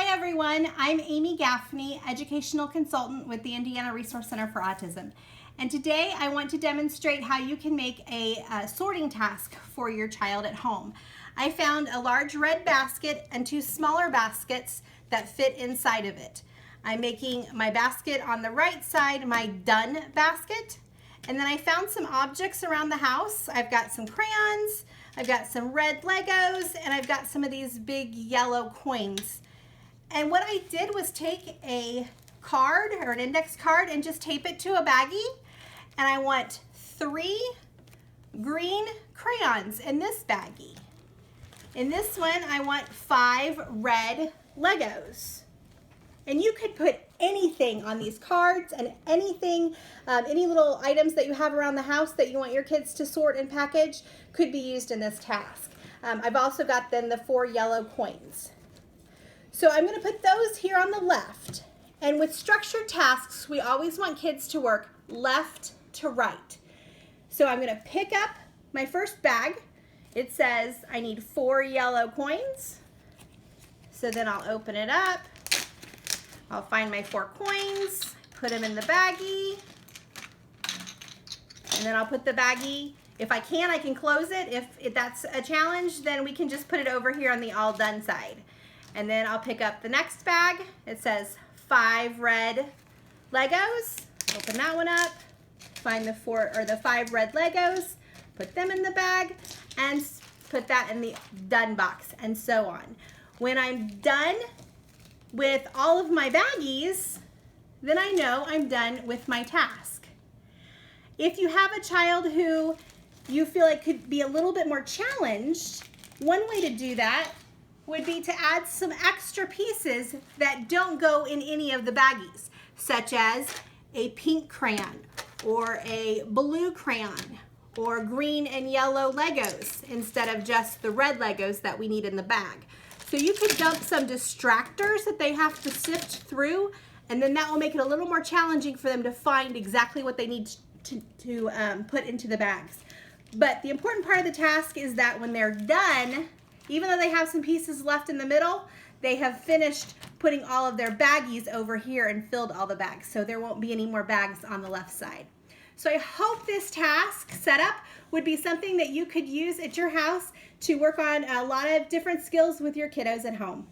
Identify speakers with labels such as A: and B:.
A: Hi everyone, I'm Amy Gaffney, Educational Consultant with the Indiana Resource Center for Autism. And today I want to demonstrate how you can make a sorting task for your child at home. I found a large red basket and two smaller baskets that fit inside of it. I'm making my basket on the right side my done basket. And then I found some objects around the house. I've got some crayons, I've got some red Legos, and I've got some of these big yellow coins. And what I did was take a card or an index card and just tape it to a baggie. And I want 3 green crayons in this baggie. In this one, I want 5 red Legos. And you could put anything on these cards and anything, any little items that you have around the house that you want your kids to sort and package could be used in this task. I've also got then the 4 yellow coins. So I'm going to put those here on the left. And with structured tasks, we always want kids to work left to right. So I'm going to pick up my first bag. It says I need 4 yellow coins. So then I'll open it up. I'll find my 4 coins, put them in the baggie, and then I'll put the baggie, if I can close it. If that's a challenge, then we can just put it over here on the all done side. And then I'll pick up the next bag. It says 5 red Legos. Open that one up, find the 5 red Legos, put them in the bag, and put that in the done box, and so on. When I'm done with all of my baggies, then I know I'm done with my task. If you have a child who you feel like could be a little bit more challenged, one way to do that would be to add some extra pieces that don't go in any of the baggies, such as a pink crayon or a blue crayon or green and yellow Legos instead of just the red Legos that we need in the bag. So you could dump some distractors that they have to sift through, and then that will make it a little more challenging for them to find exactly what they need to put into the bags. But the important part of the task is that when they're done, even though they have some pieces left in the middle, they have finished putting all of their baggies over here and filled all the bags, so there won't be any more bags on the left side. So I hope this task setup would be something that you could use at your house to work on a lot of different skills with your kiddos at home.